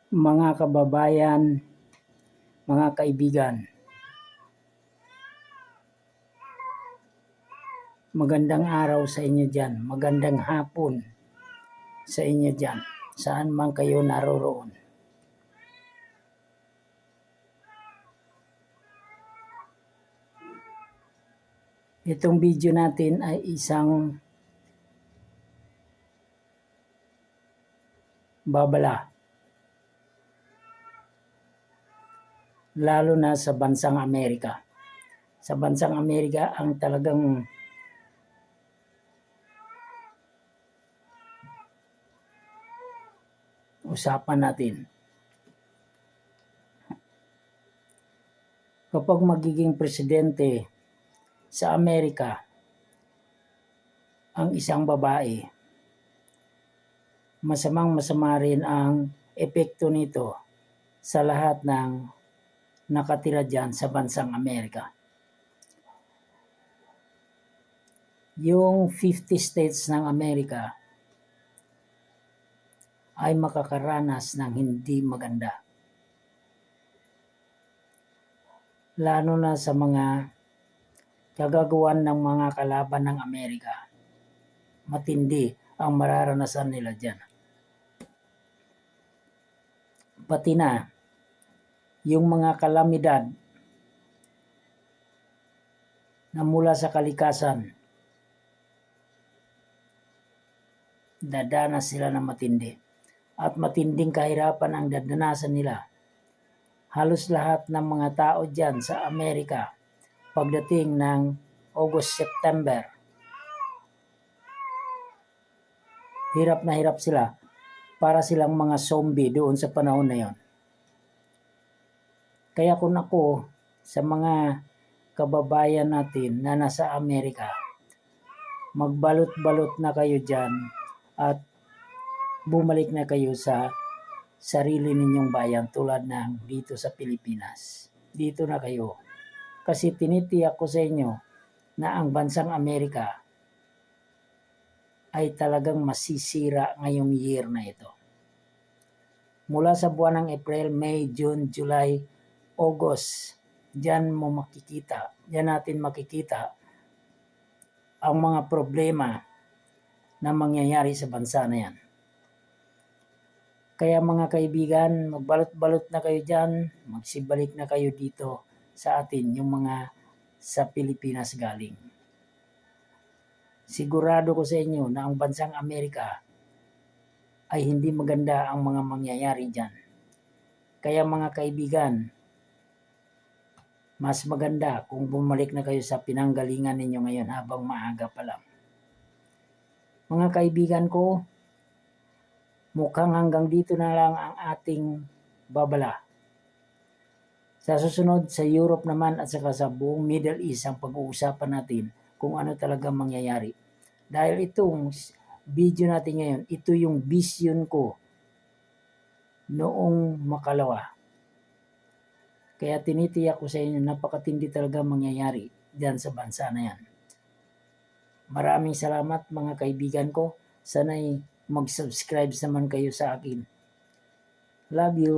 Mga kababayan, mga kaibigan, magandang araw sa inyo dyan, magandang hapon sa inyo dyan, saan man kayo naroroon. Itong video natin ay isang babala, lalo na sa bansang Amerika. Sa bansang Amerika ang talagang usapan natin. Kapag magiging presidente sa Amerika ang isang babae, masama rin ang epekto nito sa lahat ng nakatira dyan sa bansang Amerika. Yung 50 states ng Amerika ay makakaranas ng hindi maganda. Lalo na sa mga kagagawan ng mga kalaban ng Amerika. Matindi ang mararanasan nila dyan. Pati na yung mga kalamidad na mula sa kalikasan, dadanas sila ng matindi. At matinding kahirapan ang dadanasan nila. Halos lahat ng mga tao dyan sa Amerika, pagdating ng August, September, hirap na hirap sila. Para silang mga zombie doon sa panahon na yon. Kaya kung ako sa mga kababayan natin na nasa Amerika, magbalot-balot na kayo dyan at bumalik na kayo sa sarili ninyong bayan tulad ng dito sa Pilipinas. Dito na kayo. Kasi tinitiyak ko sa inyo na ang bansang Amerika ay talagang masisira ngayong year na ito. Mula sa buwan ng April, May, June, July, August, diyan natin makikita ang mga problema na mangyayari sa bansa na yan. Kaya mga kaibigan, magbalot-balot na kayo dyan, magsibalik na kayo dito sa atin, yung mga sa Pilipinas galing. Sigurado ko sa inyo na ang bansang Amerika ay hindi maganda ang mga mangyayari dyan. Kaya mga kaibigan, mas maganda kung bumalik na kayo sa pinanggalingan ninyo ngayon habang maaga pa lang. Mga kaibigan ko, mukhang hanggang dito na lang ang ating babala. Sa susunod, sa Europe naman at saka sa buong Middle East ang pag-uusapan natin kung ano talaga mangyayari. Dahil itong video natin ngayon, ito yung vision ko noong makalawa. Kaya tinitiyak ko sa inyo, napakatindi talaga mangyayari dyan sa bansa na yan. Maraming salamat mga kaibigan ko. Sana'y mag-subscribe naman kayo sa akin. Love you.